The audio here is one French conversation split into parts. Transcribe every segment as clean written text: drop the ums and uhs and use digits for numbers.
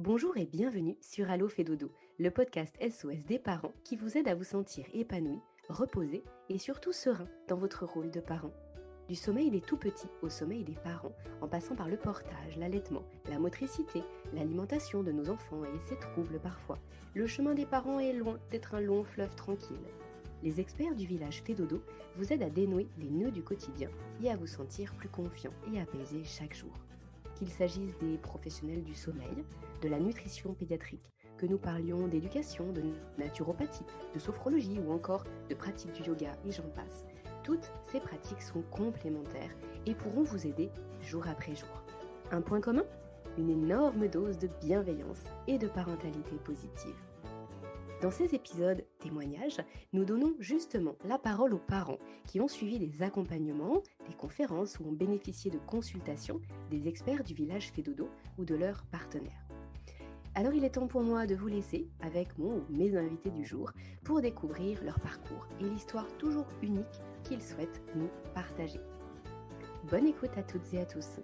Bonjour et bienvenue sur Allo fait dodo, le podcast SOS des parents qui vous aide à vous sentir épanoui, reposé et surtout serein dans votre rôle de parent. Du sommeil des tout petits au sommeil des parents, en passant par le portage, l'allaitement, la motricité, l'alimentation de nos enfants et ses troubles parfois, le chemin des parents est loin d'être un long fleuve tranquille. Les experts du village Fédodo vous aident à dénouer les nœuds du quotidien et à vous sentir plus confiant et apaisé chaque jour. Qu'il s'agisse des professionnels du sommeil, de la nutrition pédiatrique, que nous parlions d'éducation, de naturopathie, de sophrologie ou encore de pratique du yoga et j'en passe. Toutes ces pratiques sont complémentaires et pourront vous aider jour après jour. Un point commun ? Une énorme dose de bienveillance et de parentalité positive. Dans ces épisodes témoignages, nous donnons justement la parole aux parents qui ont suivi des accompagnements, des conférences ou ont bénéficié de consultations des experts du village Fédodo ou de leurs partenaires. Alors il est temps pour moi de vous laisser avec mon ou mes invités du jour pour découvrir leur parcours et l'histoire toujours unique qu'ils souhaitent nous partager. Bonne écoute à toutes et à tous.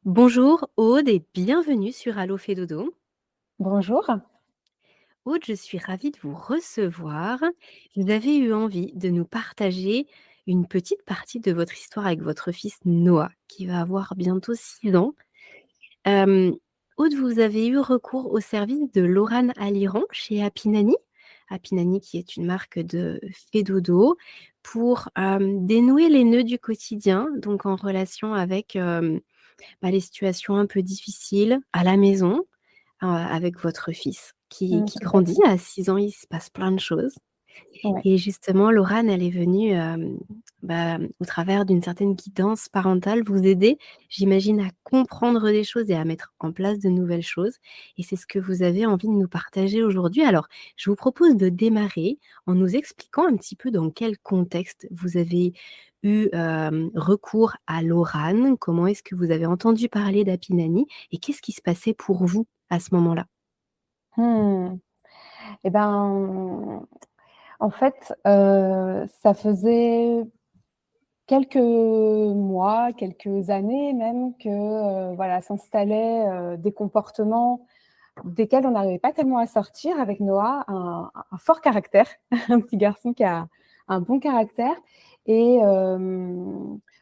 Bonjour Aude et bienvenue sur Allo fait dodo. Bonjour. Aude, je suis ravie de vous recevoir. Vous avez eu envie de nous partager une petite partie de votre histoire avec votre fils Noah, qui va avoir bientôt 6 ans. Aude, vous avez eu recours au service de Lorane Aliran chez Apinani. Apinani qui est une marque de fait dodo pour dénouer les nœuds du quotidien, donc en relation avec les situations un peu difficiles à la maison, avec votre fils qui Tout à grandit. fait. À 6 ans, il se passe plein de choses. Ouais. Et justement, Lorane, elle est venue, au travers d'une certaine guidance parentale, vous aider, j'imagine, à comprendre des choses et à mettre en place de nouvelles choses. Et c'est ce que vous avez envie de nous partager aujourd'hui. Alors, je vous propose de démarrer en nous expliquant un petit peu dans quel contexte vous avez eu recours à Lorane. Comment est-ce que vous avez entendu parler d'Apinani et qu'est-ce qui se passait pour vous à ce moment-là? Mmh. Et ben, en fait, ça faisait quelques mois, quelques années même que, voilà, s'installaient, des comportements desquels on n'arrivait pas tellement à sortir avec Noah, un fort caractère, un petit garçon qui a un bon caractère et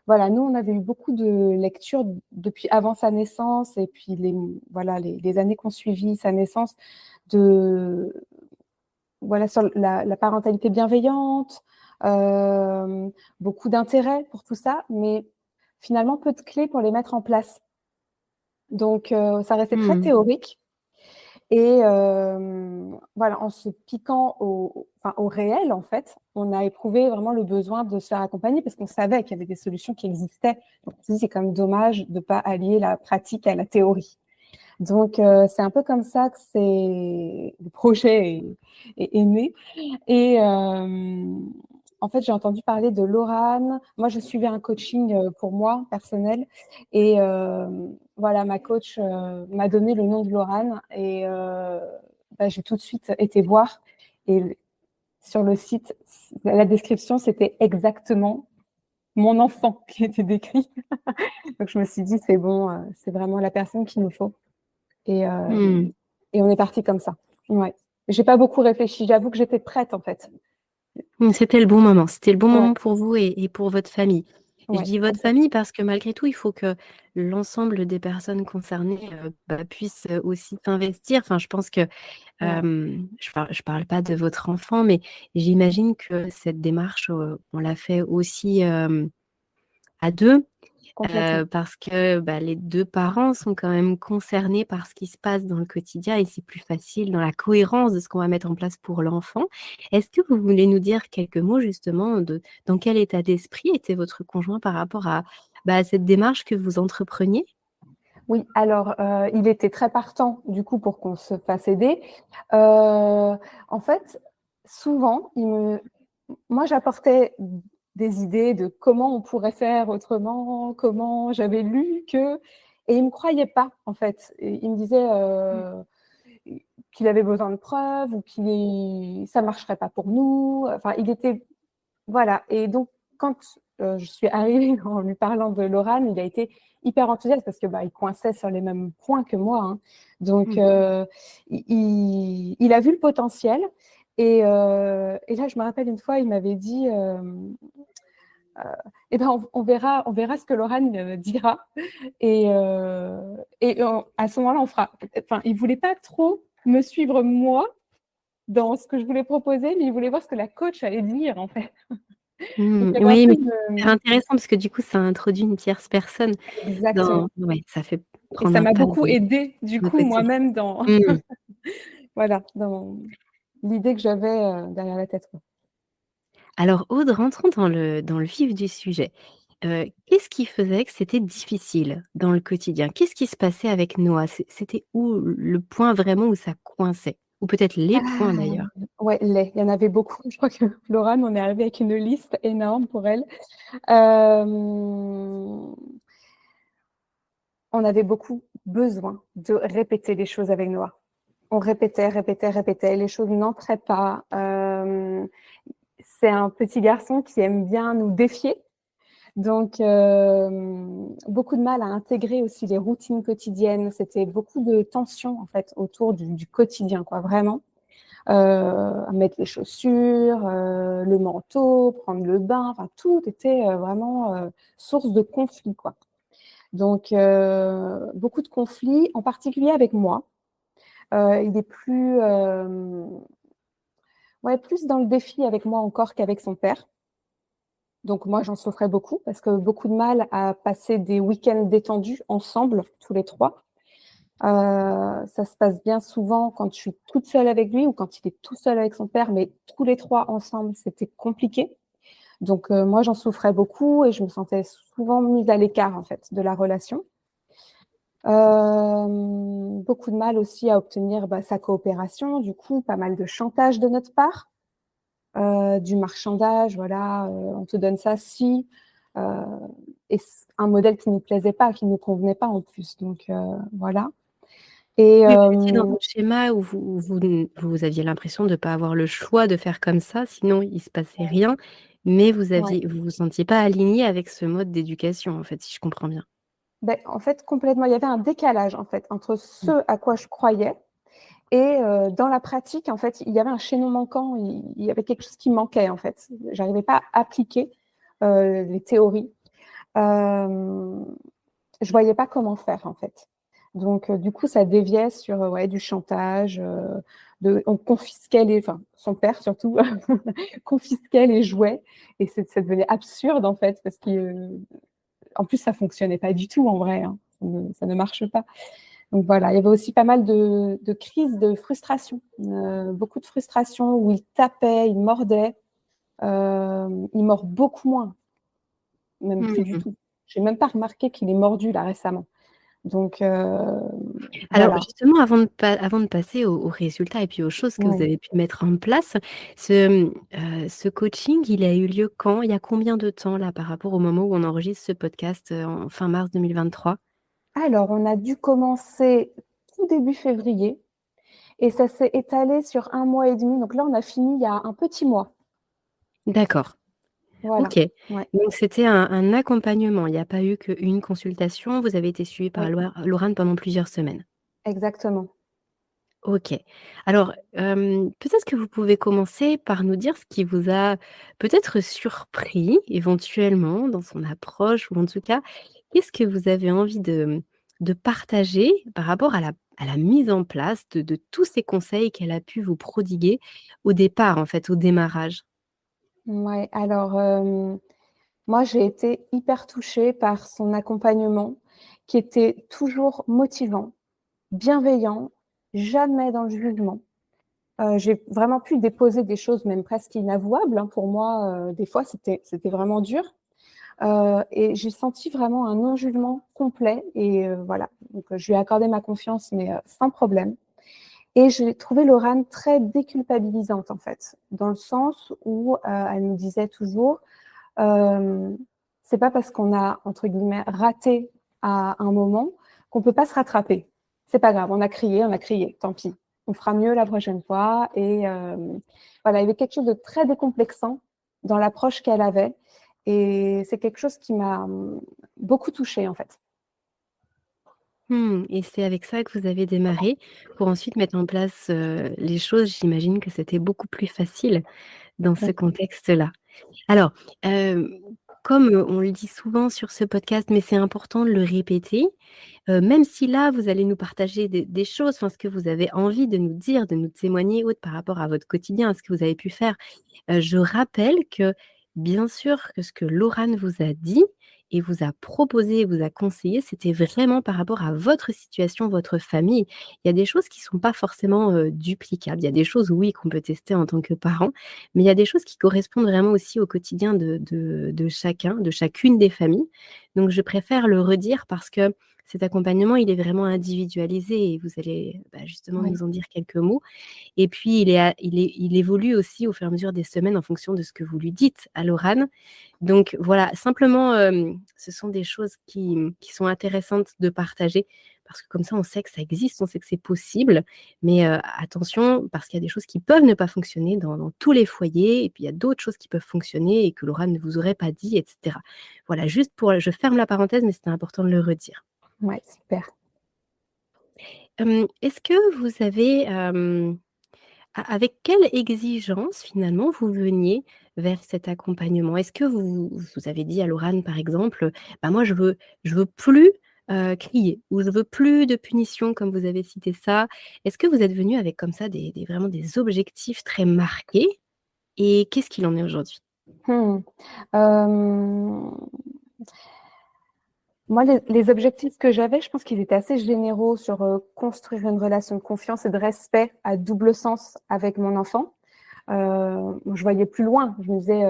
voilà, nous, on avait eu beaucoup de lectures depuis avant sa naissance et puis les années qui ont suivi sa naissance de voilà, sur la parentalité bienveillante, beaucoup d'intérêt pour tout ça, mais finalement peu de clés pour les mettre en place. Donc ça restait très Mmh. théorique et voilà, en se piquant au réel, en fait, on a éprouvé vraiment le besoin de se faire accompagner parce qu'on savait qu'il y avait des solutions qui existaient. Donc on s'est dit: «C'est quand même dommage de pas allier la pratique à la théorie». Donc c'est un peu comme ça que le projet est né et en fait, j'ai entendu parler de Lorane. Moi, je suivais un coaching, pour moi, personnel et voilà, ma coach, m'a donné le nom de Lorane et j'ai tout de suite été voir et sur le site, la description, c'était exactement mon enfant qui était décrit. Donc je me suis dit: «C'est bon, c'est vraiment la personne qu'il nous faut» et Mmh. et on est parti comme ça. Ouais. J'ai pas beaucoup réfléchi, j'avoue que j'étais prête, en fait. C'était le bon moment. C'était le bon Ouais, moment pour vous et pour votre famille. Et je ouais, dis votre complètement. famille parce que malgré tout, il faut que l'ensemble des personnes concernées, puissent, aussi s'investir. Enfin, je pense que, Ouais. je parle pas de votre enfant, mais j'imagine que cette démarche, on l'a fait aussi, à 2. Complètement. Parce que, les 2 parents sont quand même concernés par ce qui se passe dans le quotidien et c'est plus facile dans la cohérence de ce qu'on va mettre en place pour l'enfant. Est-ce que vous voulez nous dire quelques mots justement de dans quel état d'esprit était votre conjoint par rapport à cette démarche que vous entrepreniez? Oui, alors, il était très partant, du coup, pour qu'on se fasse aider. En fait, souvent, moi, j'apportais des idées de comment on pourrait faire autrement, comment j'avais lu que... Et il ne me croyait pas, en fait. Et il me disait qu'il avait besoin de preuves ou ça ne marcherait pas pour nous. Enfin, il était... Voilà. Et donc, quand je suis arrivée en lui parlant de Loran, il a été hyper enthousiaste parce que il coinçait sur les mêmes points que moi. Hein. Donc, il a vu le potentiel. Et là, je me rappelle une fois, il m'avait dit on verra ce que Loran dira. Et à ce moment-là, on fera. Enfin, il ne voulait pas trop me suivre moi dans ce que je voulais proposer, mais il voulait voir ce que la coach allait dire, en fait. Donc, il y avait un Oui, peu mais c'est intéressant parce que du coup, ça introduit une tierce personne Exactement. Ouais, ça fait Et prendre ça un m'a pas beaucoup aidée, du de coup, côté. moi-même, dans, voilà, dans l'idée que j'avais derrière la tête. Quoi. Alors Aude, rentrons dans le vif du sujet. Qu'est-ce qui faisait que c'était difficile dans le quotidien? Qu'est-ce qui se passait avec Noah? C'était où le point vraiment où ça coinçait? Ou peut-être les points d'ailleurs? Ouais, il y en avait beaucoup. Je crois que Laurane, on est arrivé avec une liste énorme pour elle. On avait beaucoup besoin de répéter les choses avec Noah. On répétait. Les choses n'entraient pas. C'est un petit garçon qui aime bien nous défier. Donc, beaucoup de mal à intégrer aussi les routines quotidiennes. C'était beaucoup de tension, en fait, autour du quotidien, quoi, vraiment. À mettre les chaussures, le manteau, prendre le bain, enfin, tout était vraiment source de conflit, quoi. Donc, beaucoup de conflits, en particulier avec moi. Il est plus dans le défi avec moi encore qu'avec son père. Donc moi, j'en souffrais beaucoup parce que beaucoup de mal à passer des week-ends détendus ensemble, tous les trois. Ça se passe bien souvent quand je suis toute seule avec lui ou quand il est tout seul avec son père, mais tous les trois ensemble, c'était compliqué. Donc moi, j'en souffrais beaucoup et je me sentais souvent mise à l'écart en fait de la relation. Beaucoup de mal aussi à obtenir sa coopération, du coup, pas mal de chantage de notre part. Du marchandage, voilà, on te donne ça si, et un modèle qui ne nous plaisait pas, qui ne nous convenait pas en plus. Donc voilà. Et Oui, vous étiez dans un schéma où vous aviez l'impression de ne pas avoir le choix de faire comme ça, sinon il ne se passait rien, mais vous ouais. vous sentiez pas aligné avec ce mode d'éducation, en fait, si je comprends bien. En fait, complètement, il y avait un décalage en fait entre ce à quoi je croyais et dans la pratique, en fait, il y avait un chaînon manquant, il y avait quelque chose qui manquait en fait. J'arrivais pas à appliquer les théories. Je voyais pas comment faire en fait. Donc du coup, ça déviait sur du chantage, on confisquait son père surtout confisquait les jouets et ça devenait absurde en fait parce que en plus ça fonctionnait pas du tout en vrai, hein. Ça ne marche pas. Donc voilà, il y avait aussi pas mal de crises de frustration, beaucoup de frustration où il tapait, il mordait, il mord beaucoup moins, même plus du Mmh. tout. J'ai même pas remarqué qu'il est mordu là récemment. Donc Alors voilà. justement, avant de passer aux résultats et puis aux choses que vous Ouais. avez pu mettre en place, ce coaching, il a eu lieu quand? Il y a combien de temps là, par rapport au moment où on enregistre ce podcast, en fin mars 2023? Alors, on a dû commencer tout début février et ça s'est étalé sur 1 mois et demi. Donc là, on a fini il y a un petit mois. D'accord. Voilà. OK. Ouais, Donc c'était un accompagnement, il n'y a pas eu qu'une consultation, vous avez été suivi par oui, Laurane pendant plusieurs semaines? exactement. OK. Alors, peut-être que vous pouvez commencer par nous dire ce qui vous a peut-être surpris éventuellement dans son approche ou en tout cas, qu'est-ce que vous avez envie de partager par rapport à la mise en place de tous ces conseils qu'elle a pu vous prodiguer au départ, en fait, au démarrage? Ouais, alors, moi, j'ai été hyper touchée par son accompagnement qui était toujours motivant, bienveillant, jamais dans le jugement. J'ai vraiment pu déposer des choses même presque inavouables, hein, pour moi, des fois, c'était vraiment dur. Et j'ai senti vraiment un non-jugement complet et voilà. Donc, je lui ai accordé ma confiance, mais sans problème. Et j'ai trouvé Laurane très déculpabilisante, en fait, dans le sens où elle nous disait toujours c'est pas parce qu'on a, entre guillemets, raté à un moment qu'on peut pas se rattraper. C'est pas grave, on a crié, tant pis. On fera mieux la prochaine fois. Et voilà, il y avait quelque chose de très décomplexant dans l'approche qu'elle avait. Et c'est quelque chose qui m'a beaucoup touchée, en fait. Et c'est avec ça que vous avez démarré pour ensuite mettre en place, les choses. J'imagine que c'était beaucoup plus facile dans ce contexte-là. Alors, comme, on le dit souvent sur ce podcast, mais c'est important de le répéter, même si là, vous allez nous partager des choses, enfin, ce que vous avez envie de nous dire, de nous témoigner autre par rapport à votre quotidien, à ce que vous avez pu faire. Je rappelle que, bien sûr, que ce que Lorane vous a dit et vous a proposé, vous a conseillé, c'était vraiment par rapport à votre situation, votre famille. Il y a des choses qui sont pas forcément, duplicables. Il y a des choses, oui, qu'on peut tester en tant que parent, mais il y a des choses qui correspondent vraiment aussi au quotidien de chacun, de chacune des familles. Donc je préfère le redire parce que cet accompagnement, il est vraiment individualisé et vous allez, justement Oui, nous en dire quelques mots. Et puis il évolue aussi au fur et à mesure des semaines en fonction de ce que vous lui dites à Lorane. Donc voilà, simplement, ce sont des choses qui sont intéressantes de partager parce que comme ça, on sait que ça existe, on sait que c'est possible. Mais, attention, parce qu'il y a des choses qui peuvent ne pas fonctionner dans tous les foyers et puis il y a d'autres choses qui peuvent fonctionner et que Lorane ne vous aurait pas dit et cetera. Voilà, juste pour je ferme la parenthèse, mais c'était important de le redire. ouais, super. Est-ce que vous avez, avec quelle exigence finalement vous veniez vers cet accompagnement? Est-ce que vous avez dit à Lorane par exemple: «Bah, moi je veux plus, crier» ou «Je veux plus de punition», comme vous avez cité ça? Est-ce que vous êtes venus avec comme ça des vraiment des objectifs très marqués et qu'est-ce qu'il en est aujourd'hui? Mmh. Hem, Moi, les objectifs que j'avais, je pense qu'ils étaient assez généraux sur, construire une relation de confiance et de respect à double sens avec mon enfant. Je voyais plus loin. Je me disais,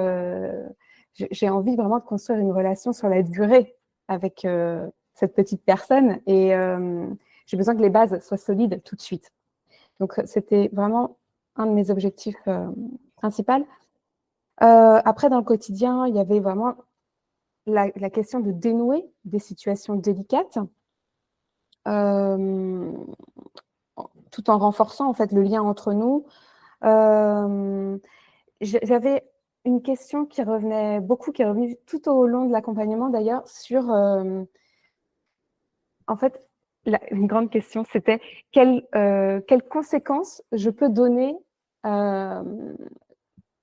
j'ai envie vraiment de construire une relation sur la durée avec, cette petite personne et j'ai besoin que les bases soient solides tout de suite. Donc, c'était vraiment un de mes objectifs, principal. Après dans le quotidien, il y avait vraiment la question de dénouer des situations délicates, hem, tout en renforçant en fait le lien entre nous. Hem, j'avais une question qui revenait beaucoup, qui est revenue tout au long de l'accompagnement d'ailleurs sur, en fait, une grande question, c'était quelles conséquences je peux donner, hem,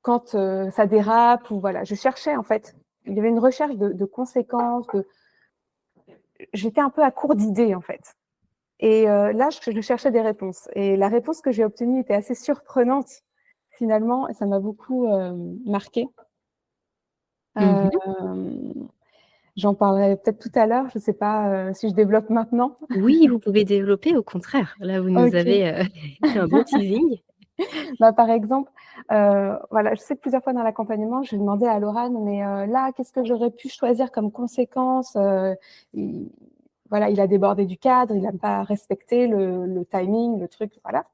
quand, ça dérape ou voilà. Je cherchais en fait, il y avait une recherche de conséquences, j'étais un peu à court d'idées en fait. Et là, je cherchais des réponses. Et la réponse que j'ai obtenue était assez surprenante finalement, et ça m'a beaucoup marquée. Mmh. Euh, J'en parlerai peut-être tout à l'heure. Je ne sais pas si je développe maintenant. Oui, vous pouvez développer, au contraire. Là, vous nous Ok. avez, fait un bon teasing. Bah, par exemple, voilà, je sais que plusieurs fois dans l'accompagnement, je demandais à Laurane, mais là, qu'est-ce que j'aurais pu choisir comme conséquence voilà, il a débordé du cadre, il n'a pas respecté le timing, le truc, voilà.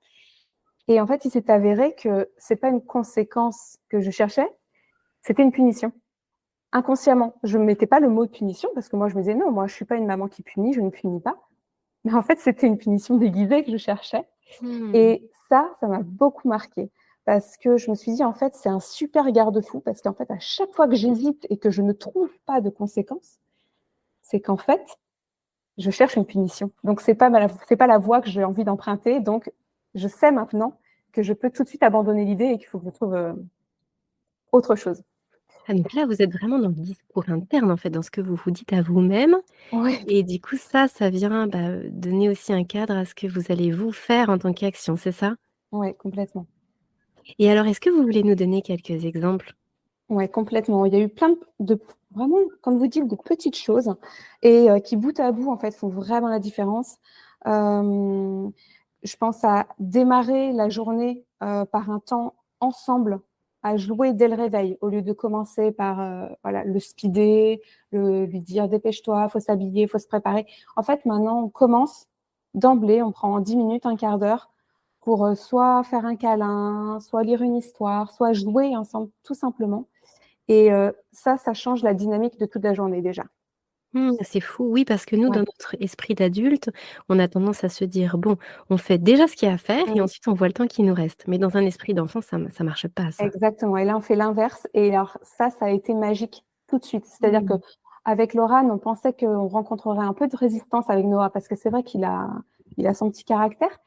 Et en fait, il s'est avéré que c'est pas une conséquence que je cherchais, c'était une punition. Inconsciemment, je ne mettais pas le mot punition parce que moi, je me disais non, moi, je suis pas une maman qui punit, je ne punis pas. Mais en fait, c'était une punition déguisée que je cherchais. Mmh. Et ça m'a beaucoup marquée parce que je me suis dit, en fait, c'est un super garde-fou parce qu'en fait, à chaque fois que j'hésite et que je ne trouve pas de conséquences, c'est qu'en fait, je cherche une punition. Donc, c'est pas la voie que j'ai envie d'emprunter. Donc, je sais maintenant que je peux tout de suite abandonner l'idée et qu'il faut que je trouve autre chose. Ah donc là, vous êtes vraiment dans le discours interne, en fait, dans ce que vous vous dites à vous-même Oui, et du coup, ça vient, donner aussi un cadre à ce que vous allez vous faire en tant qu'action, c'est ça? ouais, complètement. Et alors, est-ce que vous voulez nous donner quelques exemples? Ouais, complètement. Il y a eu plein vraiment, comme vous dites, de petites choses et qui, bout à bout, en fait, font vraiment la différence. Hem, je pense à démarrer la journée, par un temps ensemble, à jouer dès le réveil, au lieu de commencer par, voilà, le speeder, lui dire: «Dépêche-toi, faut s'habiller, faut se préparer». En fait, maintenant, on commence d'emblée, on prend 10 minutes, un quart d'heure pour, soit faire un câlin, soit lire une histoire, soit jouer ensemble, tout simplement. Et ça change la dynamique de toute la journée déjà. C'est fou, oui, parce que nous, Ouais. dans notre esprit d'adulte, on a tendance à se dire: «Bon, on fait déjà ce qu'il y a à faire et Mmh. ensuite on voit le temps qui nous reste». Mais dans un esprit d'enfant, ça marche pas ça. Exactement. Et là, on fait l'inverse. Et alors, ça a été magique tout de suite. C'est-à-dire Mmh. qu'avec Laurent, on pensait qu'on rencontrerait un peu de résistance avec Noah, parce que c'est vrai qu'il a son petit caractère.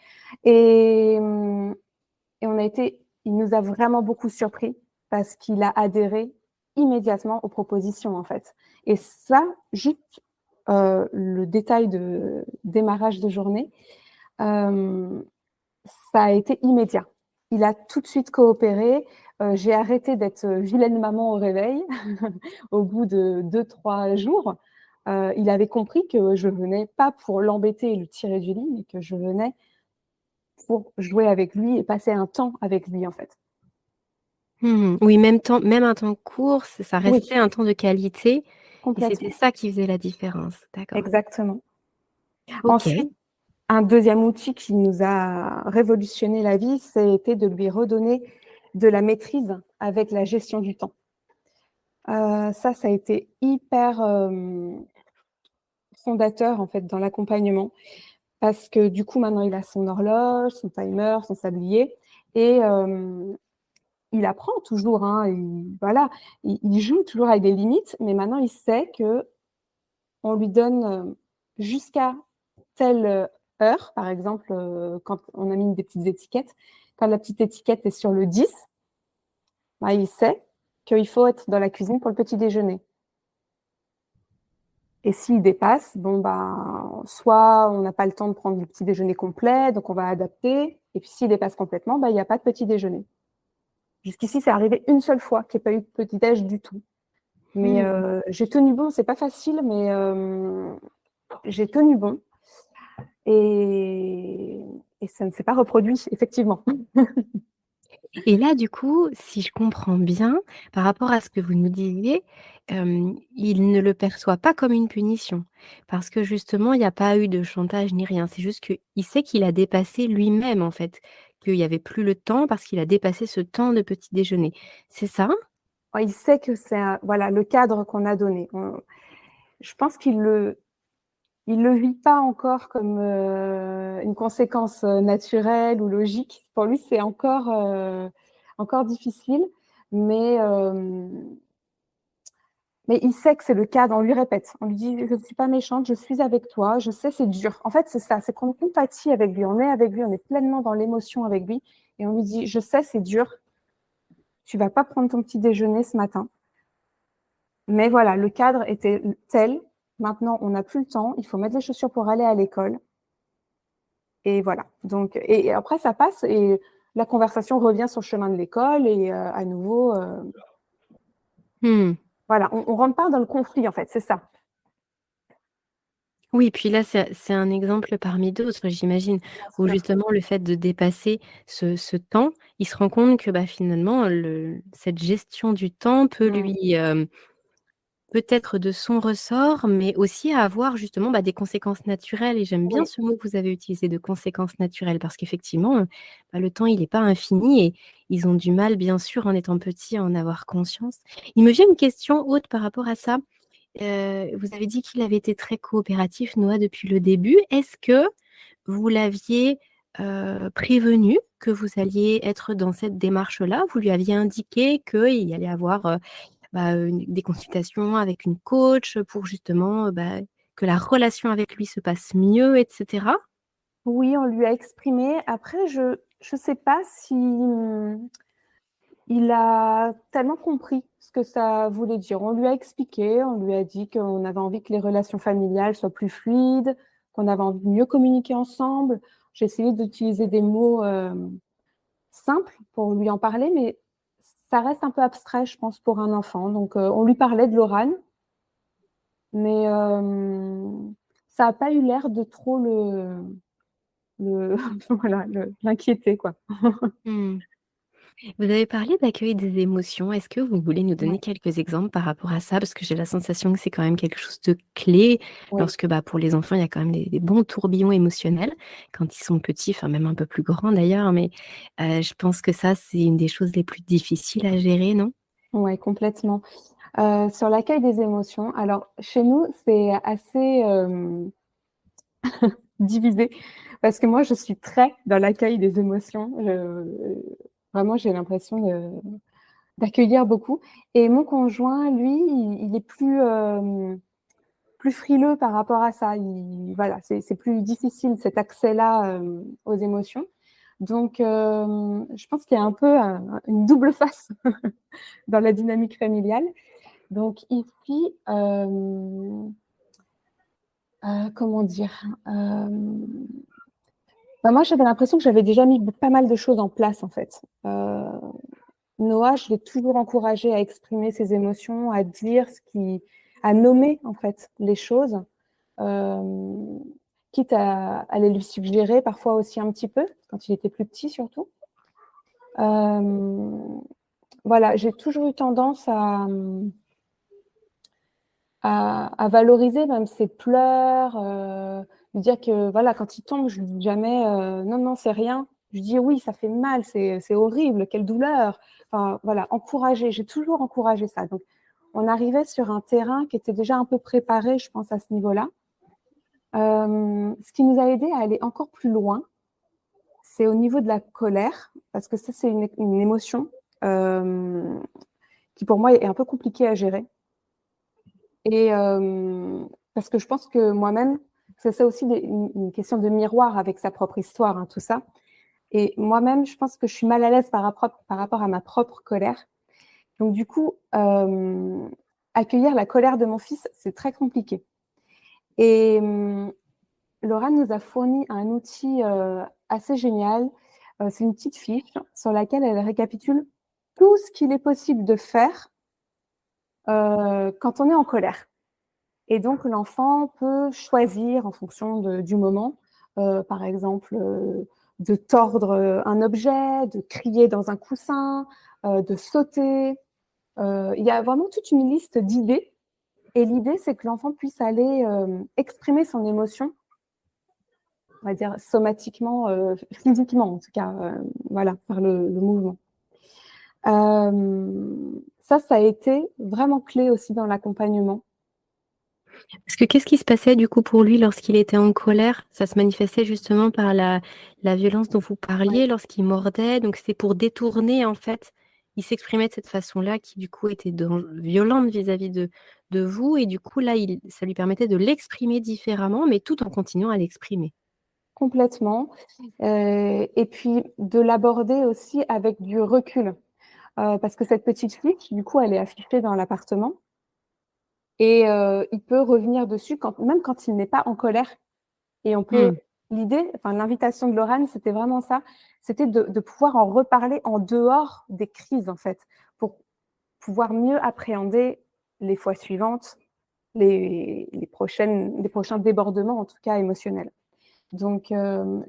Et il nous a vraiment beaucoup surpris parce qu'il a adhéré immédiatement aux propositions, en fait. Et ça, juste le détail de démarrage de journée, ça a été immédiat. Il a tout de suite coopéré. J'ai arrêté d'être vilaine maman au réveil au bout de 2-3 jours. Il avait compris que je venais pas pour l'embêter et le tirer du lit, mais que je venais pour jouer avec lui et passer un temps avec lui, en fait. Oui, même un temps court, ça Oui, restait un temps de qualité et c'était complètement. ça qui faisait la différence. D'accord. Exactement. OK. Ensuite, un deuxième outil qui nous a révolutionné la vie, c'était de lui redonner de la maîtrise avec la gestion du temps. Ça a été hyper fondateur, en fait, dans l'accompagnement, parce que du coup, maintenant, il a son horloge, son timer, son sablier, et il apprend toujours, hein, voilà, il joue toujours avec des limites, mais maintenant, il sait que on lui donne jusqu'à telle heure, par exemple, quand on a mis des petites étiquettes, quand la petite étiquette est sur le 10, bah, il sait qu'il faut être dans la cuisine pour le petit déjeuner. Et s'il dépasse, bon, bah, soit on n'a pas le temps de prendre le petit déjeuner complet, donc on va adapter. Et puis s'il dépasse complètement, bah, il n'y a pas de petit déjeuner. Jusqu'ici, c'est arrivé une seule fois qu'il n'y ait pas eu de petit déj du tout. Mais Mmh. j'ai tenu bon, c'est pas facile, mais j'ai tenu bon. Et ça ne s'est pas reproduit, effectivement. Et là, du coup, si je comprends bien, par rapport à ce que vous nous disiez, il ne le perçoit pas comme une punition. Parce que justement, il y a pas eu de chantage ni rien. C'est juste qu'il sait qu'il a dépassé lui-même, en fait, qu'il y avait plus le temps parce qu'il a dépassé ce temps de petit déjeuner. C'est ça? Il sait que c'est voilà, le cadre qu'on a donné. Je pense qu'il le vit pas encore comme une conséquence naturelle ou logique. Pour lui, c'est encore difficile, mais il sait que c'est le cadre. On lui répète, on lui dit: je ne suis pas méchante, je suis avec toi, je sais, c'est dur. En fait, c'est ça, c'est qu'on compatit avec lui, on est avec lui, on est pleinement dans l'émotion avec lui, et on lui dit: je sais, c'est dur, tu vas pas prendre ton petit déjeuner ce matin. Mais voilà, le cadre était tel. Maintenant, on n'a plus le temps. Il faut mettre les chaussures pour aller à l'école. Et voilà. Donc, et après, ça passe et la conversation revient sur le chemin de l'école et à nouveau, Mmh. voilà, on rentre pas dans le conflit en fait, c'est ça. Oui, puis là, c'est un exemple parmi d'autres, j'imagine, Bien où sûr. justement le fait de dépasser ce temps, il se rend compte que, bah, finalement, cette gestion du temps peut Mmh. lui, peut-être de son ressort, mais aussi avoir justement, bah, des conséquences naturelles et j'aime bien Oui. ce mot que vous avez utilisé de conséquences naturelles parce qu'effectivement, bah, le temps il est pas infini et ils ont du mal bien sûr en étant petits à en avoir conscience. Il me vient une question autre par rapport à ça. Vous avez dit qu'il avait été très coopératif, Noah, depuis le début. Est-ce que vous l'aviez, prévenu que vous alliez être dans cette démarche-là? Vous lui aviez indiqué qu'il y allait avoir, bah, des consultations avec une coach pour justement, bah, que la relation avec lui se passe mieux et cetera? Oui, on lui a exprimé. Après, je sais pas si il a tellement compris ce que ça voulait dire. On lui a expliqué, on lui a dit qu'on avait envie que les relations familiales soient plus fluides, qu'on avait envie de mieux communiquer ensemble. J'ai essayé d'utiliser des mots simples pour lui en parler, mais ça reste un peu abstrait, je pense, pour un enfant. Donc, on lui parlait de Lorane, mais ça n'a pas eu l'air de trop voilà, l'inquiéter, quoi. Mmh. Vous avez parlé d'accueil des émotions. Est-ce que vous voulez nous donner Ouais, quelques exemples par rapport à ça? Parce que j'ai la sensation que c'est quand même quelque chose de clé oui. lorsque, bah, pour les enfants, il y a quand même des bons tourbillons émotionnels quand ils sont petits, enfin même un peu plus grands d'ailleurs, mais je pense que ça, c'est une des choses les plus difficiles à gérer, non? Ouais, complètement. Sur l'accueil des émotions, alors chez nous, c'est assez divisé parce que moi, je suis très dans l'accueil des émotions. Vraiment, j'ai l'impression d'accueillir beaucoup. Et mon conjoint, lui, il est plus frileux par rapport à ça. Voilà, c'est plus difficile cet accès-là aux émotions. Donc, je pense qu'il y a un peu une double face dans la dynamique familiale. Donc ici, comment dire, moi j'avais l'impression que j'avais déjà mis pas mal de choses en place en fait. Noah, je l'ai toujours encouragé à exprimer ses émotions, à dire à nommer en fait les choses, euh, quitte à les lui suggérer parfois aussi un petit peu quand il était plus petit surtout. Voilà, j'ai toujours eu tendance à valoriser même ses pleurs, lui dire que voilà, quand il tombe, je lui dis jamais non, non, c'est rien. Je lui dis oui, ça fait mal, c'est horrible, quelle douleur. Enfin, voilà, encourager, j'ai toujours encouragé ça. Donc, on arrivait sur un terrain qui était déjà un peu préparé, je pense, à ce niveau-là. Ce qui nous a aidé à aller encore plus loin, c'est au niveau de la colère, parce que ça, c'est une émotion qui, pour moi, est un peu compliquée à gérer. Et parce que je pense que moi-même, c'est aussi une question de miroir avec sa propre histoire, hein, tout ça. Et moi-même, je pense que je suis mal à l'aise par rapport à ma propre colère. Donc du coup, accueillir la colère de mon fils, c'est très compliqué. Et Laura nous a fourni un outil assez génial. C'est une petite fiche sur laquelle elle récapitule tout ce qu'il est possible de faire quand on est en colère. Et donc, l'enfant peut choisir en fonction du moment, par exemple, de tordre un objet, de crier dans un coussin, de sauter. Il y a vraiment toute une liste d'idées. Et l'idée, c'est que l'enfant puisse aller exprimer son émotion, on va dire somatiquement, physiquement en tout cas, voilà, par le mouvement. Ça a été vraiment clé aussi dans l'accompagnement. Parce que qu'est-ce qui se passait du coup pour lui lorsqu'il était en colère? Ça se manifestait justement par la violence dont vous Ouais. parliez, lorsqu'il mordait. Donc c'était pour détourner en fait. Il s'exprimait de cette façon-là qui du coup était violente vis-à-vis de vous. Et du coup là, ça lui permettait de l'exprimer différemment, mais tout en continuant à l'exprimer. Complètement. Et puis de l'aborder aussi avec du recul. Parce que cette petite fille, du coup, elle est affichée dans l'appartement. Et il peut revenir dessus même quand il n'est pas en colère. Et on peut. Hmm. L'idée, enfin l'invitation de Laurent, c'était vraiment ça. C'était de pouvoir en reparler en dehors des crises, en fait, pour pouvoir mieux appréhender les fois suivantes, les prochains débordements, en tout cas émotionnels. Donc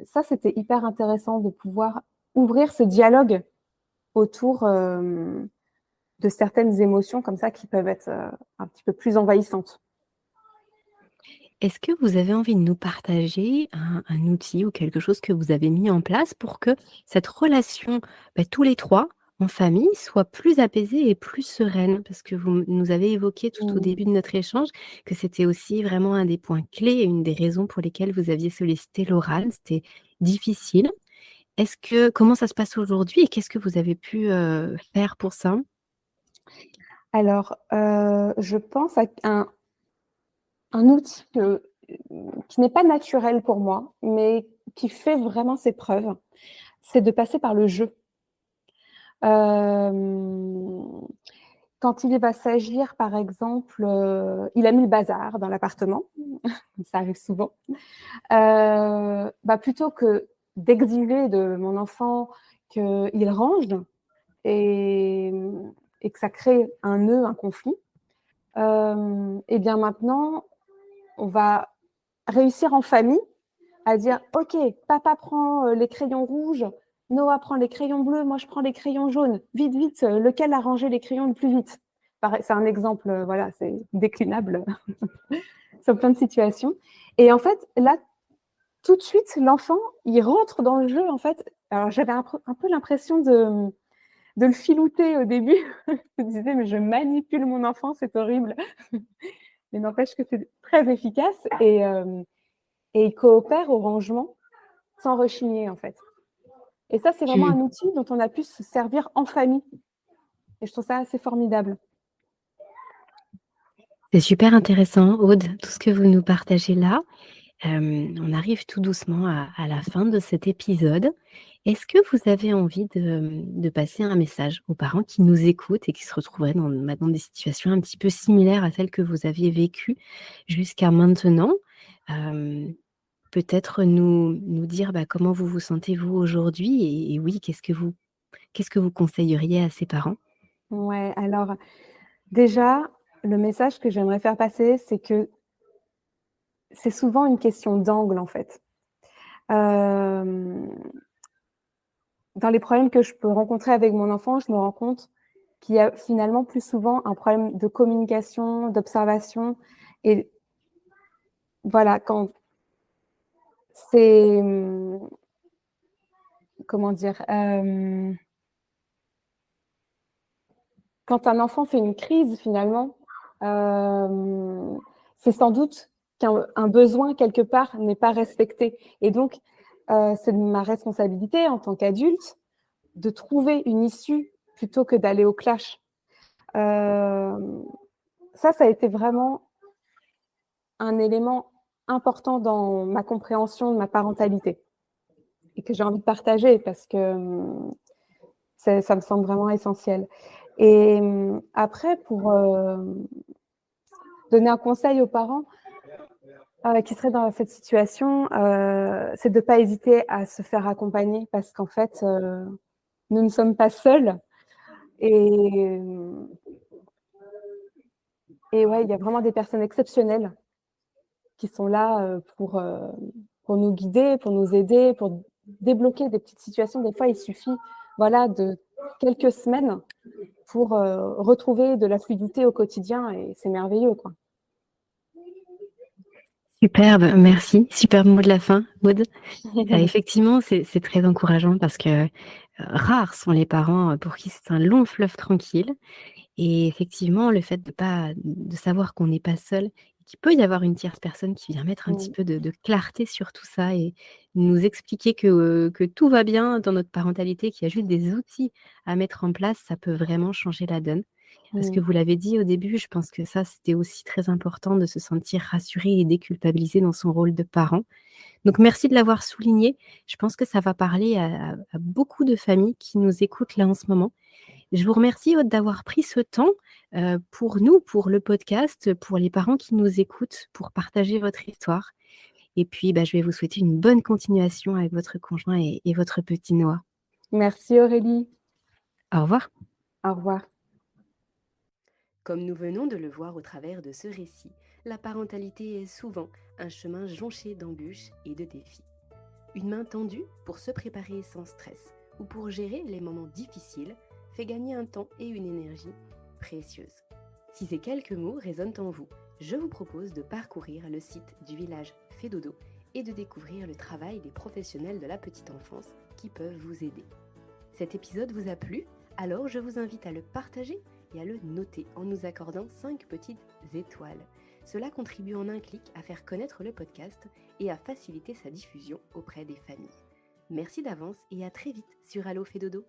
ça, c'était hyper intéressant de pouvoir ouvrir ce dialogue autour de certaines émotions comme ça qui peuvent être un petit peu plus envahissantes. Est-ce que vous avez envie de nous partager un outil ou quelque chose que vous avez mis en place pour que cette relation, tous les trois, en famille, soit plus apaisée et plus sereine? Parce que vous nous avez évoqué tout au Mmh. début de notre échange que c'était aussi vraiment un des points clés et une des raisons pour lesquelles vous aviez sollicité l'oral. C'était difficile. Comment ça se passe aujourd'hui et qu'est-ce que vous avez pu faire pour ça? Alors, je pense à un outil qui n'est pas naturel pour moi, mais qui fait vraiment ses preuves, c'est de passer par le jeu. Quand il va s'agir, par exemple, il a mis le bazar dans l'appartement, ça arrive souvent, plutôt que d'exiger de mon enfant qu'il range et, et que ça crée un nœud, un conflit, et bien maintenant, on va réussir en famille à dire ok, papa prend les crayons rouges, Noah prend les crayons bleus, moi je prends les crayons jaunes. Vite, vite, lequel a rangé les crayons le plus vite? C'est un exemple, voilà, c'est déclinable sur plein de situations. Et en fait, là, tout de suite, l'enfant, il rentre dans le jeu, en fait. Alors, j'avais un peu l'impression de le filouter au début. Je me disais, mais je manipule mon enfant, c'est horrible. Mais n'empêche que c'est très efficace et il coopère au rangement sans rechigner, en fait. Et ça, c'est vraiment Hmm. un outil dont on a pu se servir en famille. Et je trouve ça assez formidable. C'est super intéressant, Aude, tout ce que vous nous partagez là. On arrive tout doucement à la fin de cet épisode. Est-ce que vous avez envie de passer un message aux parents qui nous écoutent et qui se retrouveraient dans des situations un petit peu similaires à celles que vous aviez vécues jusqu'à maintenant? Peut-être nous dire comment vous vous sentez vous aujourd'hui et oui, qu'est-ce que vous conseilleriez à ces parents? Ouais, alors déjà, le message que j'aimerais faire passer, c'est que c'est souvent une question d'angle, en fait. Dans les problèmes que je peux rencontrer avec mon enfant, je me rends compte qu'il y a finalement plus souvent un problème de communication, d'observation. Et voilà, quand c'est, comment dire, quand un enfant fait une crise, finalement, c'est sans doute qu'un besoin quelque part n'est pas respecté. Et donc, c'est ma responsabilité en tant qu'adulte de trouver une issue plutôt que d'aller au clash. Ça a été vraiment un élément important dans ma compréhension de ma parentalité et que j'ai envie de partager parce que ça me semble vraiment essentiel. Et après, pour donner un conseil aux parents qui seraient dans cette situation, c'est de ne pas hésiter à se faire accompagner parce qu'en fait, nous ne sommes pas seuls. Et, et ouais, il y a vraiment des personnes exceptionnelles qui sont là pour nous guider, pour nous aider, pour débloquer des petites situations. Des fois, il suffit de quelques semaines pour retrouver de la fluidité au quotidien et c'est merveilleux, quoi. Superbe, merci. Superbe mot de la fin, Aude. Effectivement, c'est très encourageant parce que rares sont les parents pour qui c'est un long fleuve tranquille. Et effectivement, le fait de savoir qu'on n'est pas seul, qu'il peut y avoir une tierce personne qui vient mettre un petit peu de clarté sur tout ça et nous expliquer que tout va bien dans notre parentalité, qu'il y a juste des outils à mettre en place, ça peut vraiment changer la donne. Parce que vous l'avez dit au début, je pense que ça, c'était aussi très important de se sentir rassuré et déculpabilisé dans son rôle de parent. Donc merci de l'avoir souligné. Je pense que ça va parler à beaucoup de familles qui nous écoutent là en ce moment. Je vous remercie, Aude, d'avoir pris ce temps pour nous, pour le podcast, pour les parents qui nous écoutent, pour partager votre histoire. Et puis, je vais vous souhaiter une bonne continuation avec votre conjoint et votre petit Noah. Merci Aurélie. Au revoir. Au revoir. Comme nous venons de le voir au travers de ce récit, la parentalité est souvent un chemin jonché d'embûches et de défis. Une main tendue pour se préparer sans stress ou pour gérer les moments difficiles fait gagner un temps et une énergie précieuses. Si ces quelques mots résonnent en vous, je vous propose de parcourir le site du village Fédodo et de découvrir le travail des professionnels de la petite enfance qui peuvent vous aider. Cet épisode vous a plu? Alors je vous invite à le partager et à le noter en nous accordant 5 petites étoiles. Cela contribue en un clic à faire connaître le podcast et à faciliter sa diffusion auprès des familles. Merci d'avance et à très vite sur Allo Fédodo.